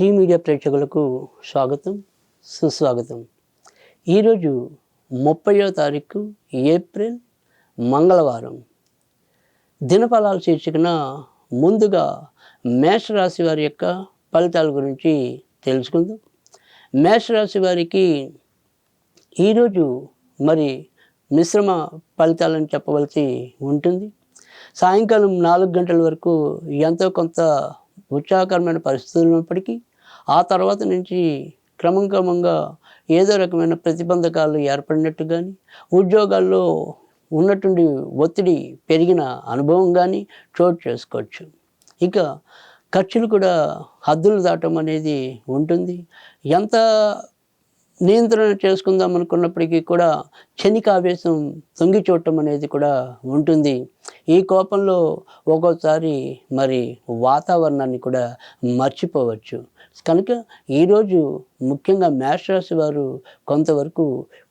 Tea media ప్రేక్షకులకు స్వాగతం, సుస్వాగతం. ఈరోజు 30వ తారీఖు ఏప్రిల్ మంగళవారం. దినఫలాల శీర్షికన ముందుగా మేషరాశి వారి యొక్క ఫలితాల గురించి తెలుసుకుందాం. మేషరాశి వారికి ఈరోజు మరి మిశ్రమ ఫలితాలను చెప్పవలసి ఉంటుంది. సాయంకాలం 4 గంటల వరకు ఎంతో కొంత ఉత్సాహకరమైన పరిస్థితులు ఉన్నప్పటికీ ఆ తర్వాత నుంచి క్రమంగా ఏదో రకమైన ప్రతిబంధకాలు ఏర్పడినట్టు కానీ, ఉద్యోగాల్లో ఉన్నటువంటి ఒత్తిడి పెరిగిన అనుభవం కానీ చోటు చేసుకోవచ్చు. ఇక ఖర్చులు కూడా హద్దులు దాటం అనేది ఉంటుంది. ఎంత నియంత్రణ చేసుకుందాం అనుకున్నప్పటికీ కూడా క్షణికావేశం తొంగి చూడటం అనేది కూడా ఉంటుంది. ఈ కోపంలో ఒక్కోసారి మరి వాతావరణాన్ని కూడా మర్చిపోవచ్చు. కనుక ఈరోజు ముఖ్యంగా మేషరాశి వారు కొంతవరకు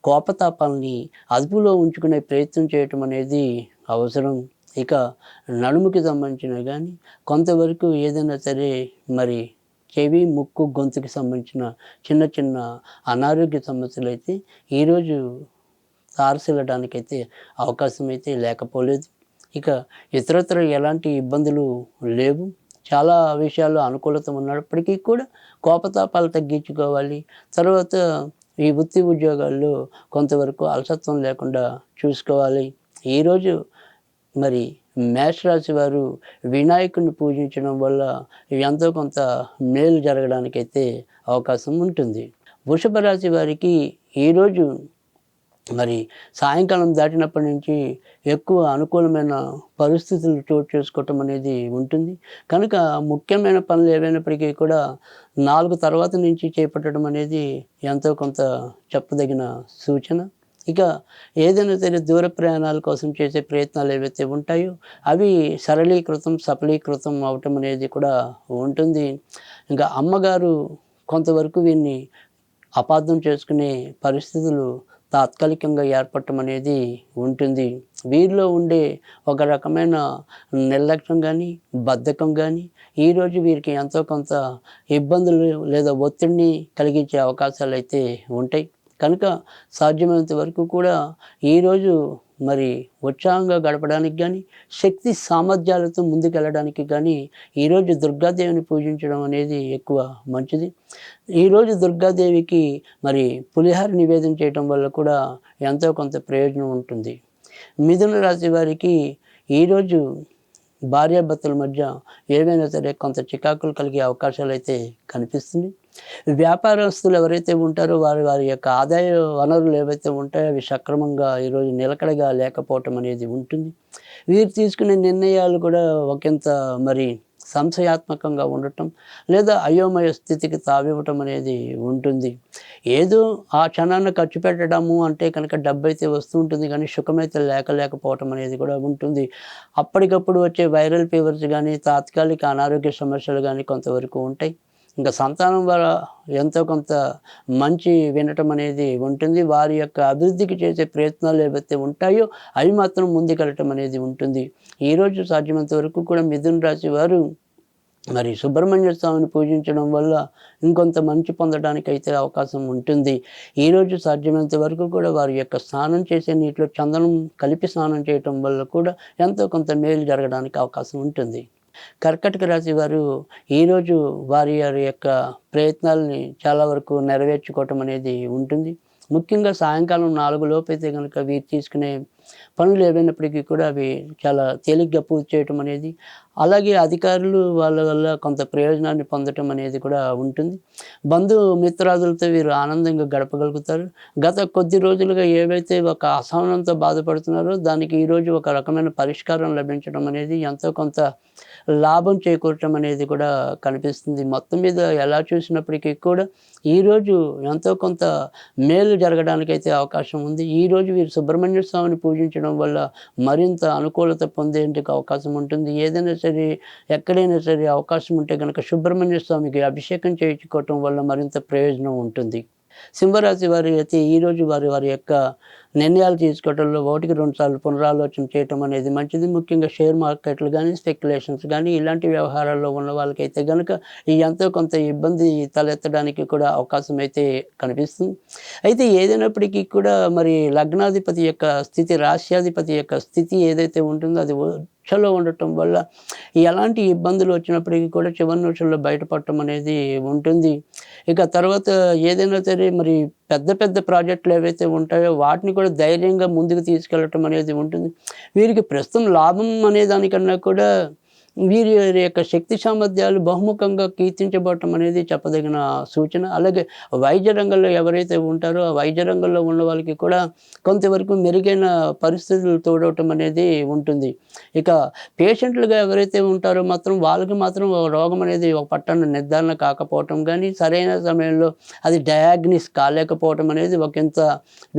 కోపతాపాలని అదుపులో ఉంచుకునే ప్రయత్నం చేయటం అనేది అవసరం. ఇక నడుముకి సంబంధించినవి కానీ కొంతవరకు ఏదైనా సరే మరి చెవి, ముక్కు, గొంతుకి సంబంధించిన చిన్న అనారోగ్య సమస్యలు అయితే ఈరోజు తారసిల్లడానికైతే అవకాశం అయితే లేకపోలేదు. ఇక ఇతరత్ర ఎలాంటి ఇబ్బందులు లేవు. చాలా విషయాల్లో అనుకూలత ఉన్నప్పటికీ కూడా కోపతాపాలు తగ్గించుకోవాలి. తర్వాత ఈ వృత్తి ఉద్యోగాల్లో కొంతవరకు అలసత్వం లేకుండా చూసుకోవాలి. ఈరోజు మరి మేషరాశి వారు వినాయకుడిని పూజించడం వల్ల ఎంతో కొంత మేలు జరగడానికైతే అవకాశం ఉంటుంది. వృషభ రాశి వారికి ఈరోజు మరి సాయంకాలం దాటినప్పటి నుంచి ఎక్కువ అనుకూలమైన పరిస్థితులు చోటు చేసుకోవటం అనేది ఉంటుంది. కనుక ముఖ్యమైన పనులు ఏవైనప్పటికీ కూడా 4 తర్వాత నుంచి చేపట్టడం అనేది ఎంతో కొంత చెప్పదగిన సూచన. ఇక ఏదైనా సరే దూర ప్రయాణాల కోసం చేసే ప్రయత్నాలు ఏవైతే ఉంటాయో అవి సఫలీకృతం అవటం అనేది కూడా ఉంటుంది. ఇంకా అమ్మగారు కొంతవరకు వీరిని అపార్థం చేసుకునే పరిస్థితులు తాత్కాలికంగా ఏర్పడటం అనేది ఉంటుంది. వీరిలో ఉండే ఒక రకమైన నిర్లక్ష్యం కానీ, బద్ధకం కానీ ఈరోజు వీరికి ఎంతో కొంత ఇబ్బందులు లేదా ఒత్తిడిని కలిగించే అవకాశాలు అయితే ఉంటాయి. కనుక సాధ్యమైనంత వరకు కూడా ఈరోజు మరి ఉత్సాహంగా గడపడానికి కానీ, శక్తి సామర్థ్యాలతో ముందుకెళ్ళడానికి కానీ ఈరోజు దుర్గాదేవిని పూజించడం అనేది ఎక్కువ మంచిది. ఈరోజు దుర్గాదేవికి మరి పులిహార నివేదన చేయటం వల్ల కూడా ఎంతో కొంత ప్రయోజనం ఉంటుంది. మిథున రాశి వారికి ఈరోజు భార్యాభర్తల మధ్య ఏవైనా సరే కొంత చికాకులు కలిగే అవకాశాలు అయితే కనిపిస్తుంది. వ్యాపారస్తులు ఎవరైతే ఉంటారో వారి యొక్క ఆదాయ వనరులు ఏవైతే ఉంటాయో అవి సక్రమంగా ఈరోజు నిలకడగా లేకపోవటం అనేది ఉంటుంది. వీరు తీసుకునే నిర్ణయాలు కూడా ఒకంత మరి సంశయాత్మకంగా ఉండటం లేదా అయోమయ స్థితికి తావివ్వటం అనేది ఉంటుంది. ఏదో ఆ క్షణాన్ని ఖర్చు పెట్టడము అంటే కనుక డబ్బు అయితే వస్తూ ఉంటుంది కానీ సుఖమైతే లేకపోవటం అనేది కూడా ఉంటుంది. అప్పటికప్పుడు వచ్చే వైరల్ ఫీవర్స్ కానీ, తాత్కాలిక అనారోగ్య సమస్యలు కానీ కొంతవరకు ఉంటాయి. ఇంకా సంతానం వల్ల ఎంతో కొంత మంచి వినటం అనేది ఉంటుంది. వారి యొక్క అభివృద్ధికి చేసే ప్రయత్నాలు ఏవైతే ఉంటాయో అవి మాత్రం ముందుకెళ్ళటం అనేది ఉంటుంది. ఈరోజు సాధ్యమైనంత వరకు కూడా మిథున రాశి వారు మరి సుబ్రహ్మణ్య స్వామిని పూజించడం వల్ల ఇంకొంత మంచి పొందడానికి అయితే అవకాశం ఉంటుంది. ఈరోజు సాధ్యమైనంత వరకు కూడా వారి యొక్క స్నానం చేసే నీటిలో చందనం కలిపి స్నానం చేయటం వల్ల కూడా ఎంతో కొంత మేలు జరగడానికి అవకాశం ఉంటుంది. కర్కాటక రాశి వారు ఈరోజు వారి యొక్క ప్రయత్నాలని చాలా వరకు నెరవేర్చుకోవటం అనేది ఉంటుంది. ముఖ్యంగా సాయంకాలం 4 లోపు అయితే కనుక వీరు తీసుకునే పనులు ఏవైనప్పటికీ కూడా అవి చాలా తేలిగ్గా పూర్తి చేయటం అనేది, అలాగే అధికారులు వాళ్ళ వల్ల కొంత ప్రయోజనాన్ని పొందటం అనేది కూడా ఉంటుంది. మిత్రాదులతో వీరు ఆనందంగా గడపగలుగుతారు. గత కొద్ది రోజులుగా ఏవైతే ఒక అసహనంతో బాధపడుతున్నారో దానికి ఈరోజు ఒక రకమైన పరిష్కారం లభించడం అనేది ఎంతో కొంత లాభం చేకూరటం అనేది కూడా కనిపిస్తుంది. మొత్తం మీద ఎలా చూసినప్పటికీ కూడా ఈరోజు ఎంతో కొంత మేలు జరగడానికైతే అవకాశం ఉంది. ఈరోజు వీరు సుబ్రహ్మణ్య స్వామిని పూజించడం వల్ల మరింత అనుకూలత పొందేందుకు అవకాశం ఉంటుంది. ఏదైనా సరే ఎక్కడైనా సరే అవకాశం ఉంటే కనుక సుబ్రహ్మణ్య స్వామికి అభిషేకం చేయించుకోవటం వల్ల మరింత ప్రయోజనం ఉంటుంది. సింహరాశి వారి అయితే ఈరోజు వారి యొక్క నిర్ణయాలు తీసుకోవడంలో ఒకటికి 2 సార్లు పునరాలోచన చేయటం అనేది మంచిది. ముఖ్యంగా షేర్ మార్కెట్లు కానీ, స్పెక్యులేషన్స్ కానీ ఇలాంటి వ్యవహారాల్లో ఉన్న వాళ్ళకైతే గనుక ఈ ఎంతో కొంత ఇబ్బంది తలెత్తడానికి కూడా అవకాశం అయితే కనిపిస్తుంది. అయితే ఏదైనప్పటికీ కూడా మరి లగ్నాధిపతి యొక్క స్థితి, రాశ్యాధిపతి యొక్క స్థితి ఏదైతే ఉంటుందో అది ఉచ్చలో ఉండటం వల్ల ఎలాంటి ఇబ్బందులు వచ్చినప్పటికీ కూడా చివరి నిమిషంలో బయటపడటం అనేది ఉంటుంది. ఇక తర్వాత ఏదైనా సరే మరి పెద్ద పెద్ద ప్రాజెక్టులు ఏవైతే ఉంటాయో వాటిని కూడా ధైర్యంగా ముందుకు తీసుకెళ్ళటం అనేది ఉంటుంది. వీరికి ప్రస్తుతం లాభం అనే దానికన్నా కూడా వీరి యొక్క శక్తి సామర్థ్యాలు బహుముఖంగా కీర్తించబడటం అనేది చెప్పదగిన సూచన. అలాగే వైద్య రంగంలో ఎవరైతే ఉంటారో ఆ వైద్య రంగంలో ఉన్న వాళ్ళకి కూడా కొంతవరకు మెరుగైన పరిస్థితులు తోడవటం అనేది ఉంటుంది. ఇక పేషెంట్లుగా ఎవరైతే ఉంటారో మాత్రం వాళ్ళకి మాత్రం రోగం అనేది ఒక పట్టణ నిర్ధారణ కాకపోవటం కానీ, సరైన సమయంలో అది డయాగ్నిస్ కాలేకపోవటం అనేది ఒకంత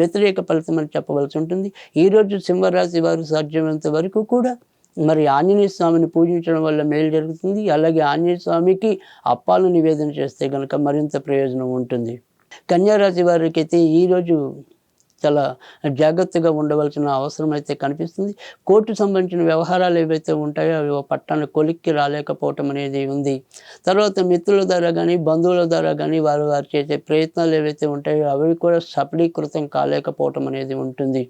వ్యతిరేక ఫలితం అని చెప్పవలసి ఉంటుంది. ఈరోజు సింహరాశి వారు సాధ్యమైనంత వరకు కూడా మరి ఆంజనేయ స్వామిని పూజించడం వల్ల మేలు జరుగుతుంది. అలాగే ఆంజనేయ స్వామికి అప్పాలు నివేదన చేస్తే కనుక మరింత ప్రయోజనం ఉంటుంది. కన్యా రాశి వారికైతే ఈరోజు చాలా జాగ్రత్తగా ఉండవలసిన అవసరం అయితే కనిపిస్తుంది. కోర్టు సంబంధించిన వ్యవహారాలు ఏవైతే ఉంటాయో అవి పట్టాన్ని కొలిక్కి రాలేకపోవటం అనేది ఉంది. తర్వాత మిత్రుల ద్వారా కానీ, బంధువుల ద్వారా కానీ వారు చేసే ప్రయత్నాలు ఏవైతే ఉంటాయో అవి కూడా సఫలీకృతం కాలేకపోవటం అనేది ఉంటుంది.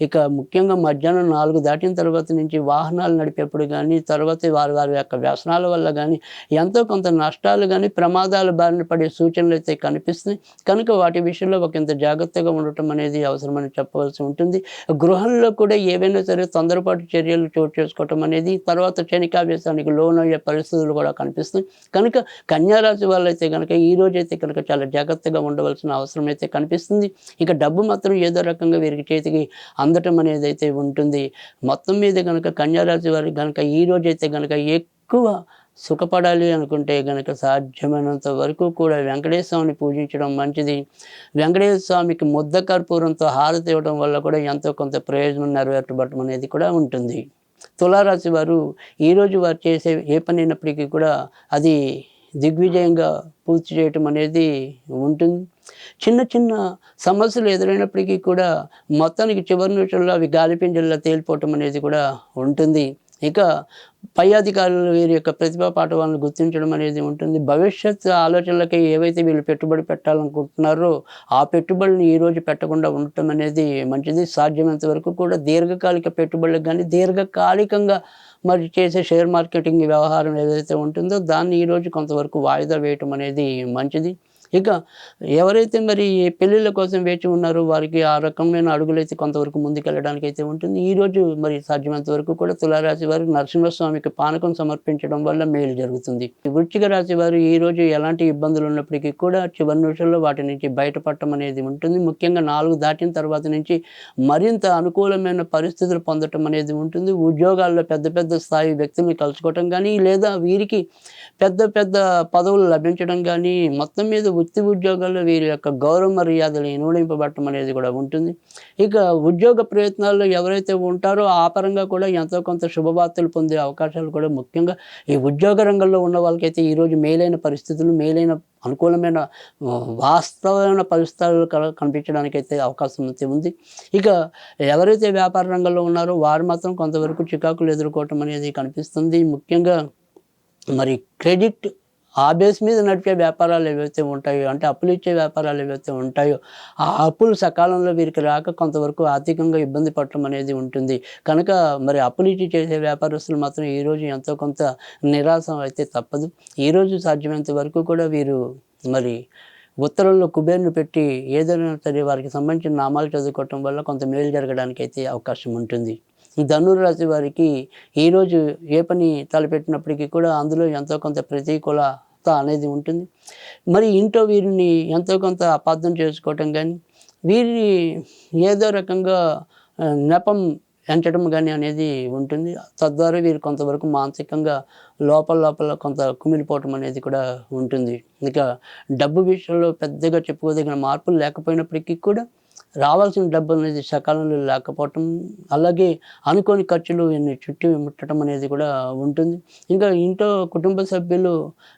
ఇక ముఖ్యంగా మధ్యాహ్నం 4 దాటిన తర్వాత నుంచి వాహనాలు నడిపేప్పుడు కానీ, తర్వాత వారి యొక్క వ్యసనాల వల్ల కానీ ఎంతో కొంత నష్టాలు కానీ, ప్రమాదాల బారిన పడే సూచనలు అయితే కనిపిస్తున్నాయి. కనుక వాటి విషయంలో ఒకంత జాగ్రత్తగా ఉండటం అనేది అవసరమని చెప్పవలసి ఉంటుంది. గృహంలో కూడా ఏవైనా సరే తొందరపాటు చర్యలు చోటు చేసుకోవటం అనేది, తర్వాత క్షణికావేశానికి లోనయ్యే పరిస్థితులు కూడా కనిపిస్తున్నాయి. కనుక కన్యారాశి వాళ్ళైతే కనుక ఈ రోజైతే కనుక చాలా జాగ్రత్తగా ఉండవలసిన అవసరం అయితే కనిపిస్తుంది. ఇక డబ్బు మాత్రం ఏదో రకంగా వీరికి చేతికి అందటం అనేది అయితే ఉంటుంది. మొత్తం మీద కనుక కన్యారాశి వారికి కనుక ఈ రోజైతే కనుక ఎక్కువ సుఖపడాలి అనుకుంటే గనక సాధ్యమైనంత వరకు కూడా వెంకటేశ్వర స్వామిని పూజించడం మంచిది. వెంకటేశ్వర స్వామికి ముద్ద కర్పూరంతో హారతి ఇవ్వడం వల్ల కూడా ఎంతో కొంత ప్రయోజనం నెరవేర్చబడటం అనేది కూడా ఉంటుంది. తులారాశి వారు ఈరోజు వారు చేసే ఏ పని అయినప్పటికీ కూడా అది దిగ్విజయంగా పూర్తి చేయటం అనేది ఉంటుంది. చిన్న చిన్న సమస్యలు ఎదురైనప్పటికీ కూడా మొత్తానికి చివరి నిమిషంలో అవి గాలిపింజల్లా తేలిపోవటం అనేది కూడా ఉంటుంది. ఇక పై అధికారులు వీరి యొక్క ప్రతిభా పాఠవాలను గుర్తించడం అనేది ఉంటుంది. భవిష్యత్ ఆలోచనలకి ఏవైతే వీళ్ళు పెట్టుబడి పెట్టాలనుకుంటున్నారో ఆ పెట్టుబడిని ఈరోజు పెట్టకుండా ఉండటం అనేది మంచిది. సాధ్యమైనంత వరకు కూడా దీర్ఘకాలిక పెట్టుబడులకు కానీ, దీర్ఘకాలికంగా మరి చేసే షేర్ మార్కెటింగ్ వ్యవహారం ఏదైతే ఉంటుందో దాన్ని ఈరోజు కొంతవరకు వాయిదా వేయటం అనేది మంచిది. ఇక ఎవరైతే మరి పెళ్ళిళ్ళ కోసం వేచి ఉన్నారో వారికి ఆ రకమైన అడుగులైతే కొంతవరకు ముందుకెళ్ళడానికి అయితే ఉంటుంది. ఈరోజు మరి సాధ్యమైనంత వరకు కూడా తులారాశి వారు నరసింహస్వామికి పానకం సమర్పించడం వల్ల మేలు జరుగుతుంది. వృశ్చిక రాశి వారు ఈరోజు ఎలాంటి ఇబ్బందులు ఉన్నప్పటికీ కూడా చివరి నిమిషంలో వాటి నుంచి బయటపడటం అనేది ఉంటుంది. ముఖ్యంగా 4 దాటిన తర్వాత నుంచి మరింత అనుకూలమైన పరిస్థితులు పొందటం అనేది ఉంటుంది. ఉద్యోగాల్లో పెద్ద పెద్ద స్థాయి వ్యక్తుల్ని కలుసుకోవటం కానీ, లేదా వీరికి పెద్ద పెద్ద పదవులు లభించడం కానీ, మొత్తం మీద వృత్తి ఉద్యోగాల్లో వీరి యొక్క గౌరవ మర్యాదలు ఇనుమడింపబడటం అనేది కూడా ఉంటుంది. ఇక ఉద్యోగ ప్రయత్నాల్లో ఎవరైతే ఉంటారో ఆ పరంగా కూడా ఎంతో కొంత శుభవార్తలు పొందే అవకాశాలు కూడా ముఖ్యంగా ఈ ఉద్యోగ రంగంలో ఉన్న వాళ్ళకైతే ఈరోజు మేలైన పరిస్థితులు, మేలైన అనుకూలమైన వాస్తవమైన పరిస్థితులు కనిపించడానికి అయితే అవకాశం అయితే ఉంది. ఇక ఎవరైతే వ్యాపార రంగంలో ఉన్నారో వారు మాత్రం కొంతవరకు చికాకులు ఎదుర్కోవటం అనేది కనిపిస్తుంది. ముఖ్యంగా మరి క్రెడిట్ ఆ బేస్ మీద నడిపే వ్యాపారాలు ఏవైతే ఉంటాయో, అంటే అప్పులు ఇచ్చే వ్యాపారాలు ఏవైతే ఉంటాయో ఆ అప్పులు సకాలంలో వీరికి రాక కొంతవరకు ఆర్థికంగా ఇబ్బంది పడటం అనేది ఉంటుంది. కనుక మరి అప్పులు ఇచ్చి చేసే వ్యాపారస్తులు మాత్రం ఈరోజు ఎంతో కొంత నిరాశ అయితే తప్పదు. ఈరోజు సాధ్యమైనంత వరకు కూడా వీరు మరి ఉత్తరంలో కుబేరుని పెట్టి ఏదైనా సరే వారికి సంబంధించిన నామాలు చదువుకోవటం వల్ల కొంత మేలు జరగడానికి అయితే అవకాశం ఉంటుంది. ధనుర్రాశి వారికి ఈరోజు ఏ పని తలపెట్టినప్పటికీ కూడా అందులో ఎంతో కొంత ప్రతికూలత అనేది ఉంటుంది. మరి ఇంట్లో వీరిని ఎంతో కొంత అపార్థం చేసుకోవటం కానీ, వీరిని ఏదో రకంగా నెపం ఎంచడం కానీ అనేది ఉంటుంది. తద్వారా వీరు కొంతవరకు మానసికంగా లోపల కొంత కుమిలిపోవటం అనేది కూడా ఉంటుంది. ఇక డబ్బు విషయంలో పెద్దగా చెప్పుకోదగిన మార్పులు లేకపోయినప్పటికీ కూడా రావాల్సిన డబ్బు అనేది సకాలంలో లేకపోవటం, అలాగే అనుకోని ఖర్చులు చుట్టూ ముట్టడం అనేది కూడా ఉంటుంది. ఇంకా ఇంట్లో కుటుంబ సభ్యులు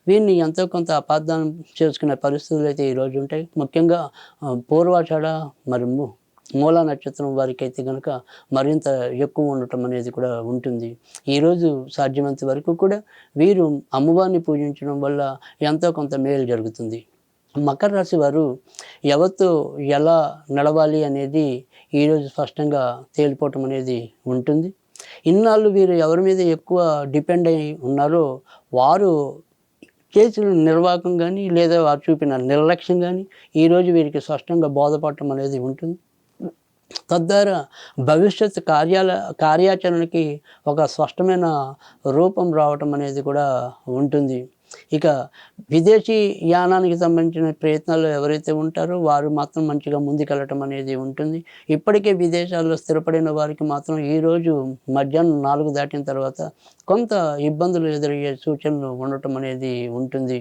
వీరిని ఎంతో కొంత అపార్థం చేసుకునే పరిస్థితులు అయితే ఈరోజు ఉంటాయి. ముఖ్యంగా పూర్వాషాఢ మరి మూలా నక్షత్రం వారికి అయితే కనుక మరింత ఎక్కువ ఉండటం అనేది కూడా ఉంటుంది. ఈరోజు సాధ్యమైనంత వరకు కూడా వీరు అమ్మవారిని పూజించడం వల్ల ఎంతో కొంత మేలు జరుగుతుంది. మకర రాశి వారు ఎవరితో ఎలా నడవాలి అనేది ఈరోజు స్పష్టంగా తేలిపోవటం అనేది ఉంటుంది. ఇన్నాళ్ళు వీరు ఎవరి మీద ఎక్కువ డిపెండ్ అయి ఉన్నారో వారు చేసిన నిర్వాహకం కానీ లేదా వారు చూపిన నిర్లక్ష్యం కానీ ఈరోజు వీరికి స్పష్టంగా బోధపడటం అనేది ఉంటుంది. తద్వారా భవిష్యత్ కార్యాచరణకి ఒక స్పష్టమైన రూపం రావటం అనేది కూడా ఉంటుంది. ఇక విదేశీ యానానికి సంబంధించిన ప్రయత్నాలు ఎవరైతే ఉంటారో వారు మాత్రం మంచిగా ముందుకెళ్ళటం అనేది ఉంటుంది. ఇప్పటికే విదేశాల్లో స్థిరపడిన వారికి మాత్రం ఈరోజు మధ్యాహ్నం 4 దాటిన తర్వాత కొంత ఇబ్బందులు ఎదురయ్యే సూచనలు ఉండటం అనేది ఉంటుంది.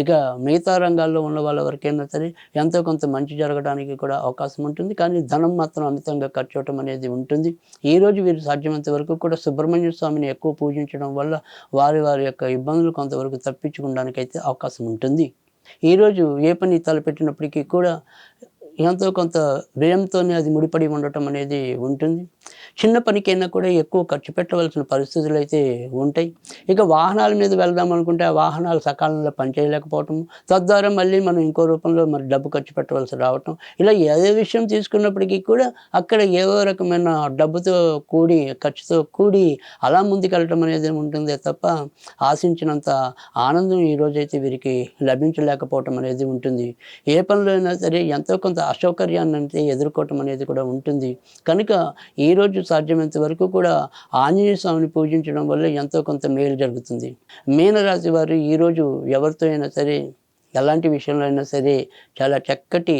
ఇక మిగతా రంగాల్లో ఉన్న వాళ్ళ వరకైనా సరే ఎంతో కొంత మంచి జరగడానికి కూడా అవకాశం ఉంటుంది. కానీ ధనం మాత్రం అమితంగా ఖర్చు అవటం అనేది ఉంటుంది. ఈరోజు వీరు సాధ్యమైనంత వరకు కూడా సుబ్రహ్మణ్య స్వామిని ఎక్కువ పూజించడం వల్ల వారి యొక్క ఇబ్బందులు కొంతవరకు తప్పించుకోవడానికి అయితే అవకాశం ఉంటుంది. ఈరోజు ఏ పని తలపెట్టినప్పటికీ కూడా ఎంతో కొంత వ్యయంతోనే అది ముడిపడి ఉండటం అనేది ఉంటుంది. చిన్న పనికైనా కూడా ఎక్కువ ఖర్చు పెట్టవలసిన పరిస్థితులు అయితే ఉంటాయి. ఇక వాహనాల మీద వెళ్దాం అనుకుంటే ఆ వాహనాలు సకాలంలో పనిచేయలేకపోవటం, తద్వారా మళ్ళీ మనం ఇంకో రూపంలో మరి డబ్బు ఖర్చు పెట్టవలసి రావటం, ఇలా ఏ విషయం తీసుకున్నప్పటికీ కూడా అక్కడ ఏవో రకమైన డబ్బుతో కూడి ఖర్చుతో కూడి అలా ముందుకెళ్ళటం అనేది ఉంటుందే తప్ప ఆశించినంత ఆనందం ఈరోజైతే వీరికి లభించలేకపోవటం అనేది ఉంటుంది. ఏ పనిలో అయినా సరే ఎంతో కొంత అసౌకర్యాన్ని అంటే ఎదుర్కోవటం అనేది కూడా ఉంటుంది. కనుక ఈరోజు సాధ్యమైనంత వరకు కూడా ఆంజనేయ స్వామిని పూజించడం వల్ల ఎంతో కొంత మేలు జరుగుతుంది. మీనరాశి వారు ఈరోజు ఎవరితో అయినా సరే ఎలాంటి విషయంలో అయినా సరే చాలా చక్కటి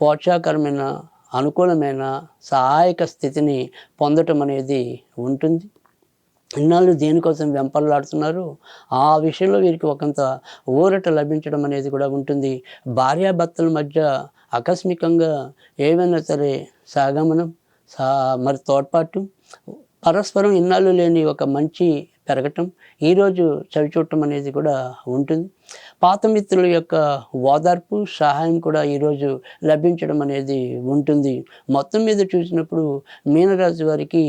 పోషాకరమైన అనుకూలమైన సహాయక స్థితిని పొందటం అనేది ఉంటుంది. ఇన్నాళ్ళు దేనికోసం వెంపర్లాడుతున్నారు ఆ విషయంలో వీరికి ఒకంత ఊరట లభించడం అనేది కూడా ఉంటుంది. భార్యాభర్తల మధ్య ఆకస్మికంగా ఏవైనా సరే సహగమనం మరి తోడ్పాటు పరస్పరం ఇన్నాళ్ళు లేని ఒక మంచి పెరగటం ఈరోజు చవిచూడటం అనేది కూడా ఉంటుంది. పాత మిత్రుల యొక్క ఓదార్పు సహాయం కూడా ఈరోజు లభించడం అనేది ఉంటుంది. మొత్తం మీద చూసినప్పుడు మీనరాశి వారికి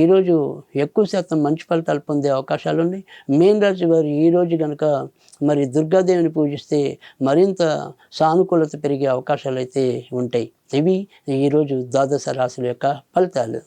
ఈరోజు ఎక్కువ శాతం మంచి ఫలితాలు పొందే అవకాశాలు ఉన్నాయి. మీనరాశి వారు ఈరోజు కనుక మరి దుర్గాదేవిని పూజిస్తే మరింత సానుకూలత పెరిగే అవకాశాలు అయితే ఉంటాయి. ఇవి ఈరోజు ద్వాదశ రాశుల యొక్క ఫలితాలు.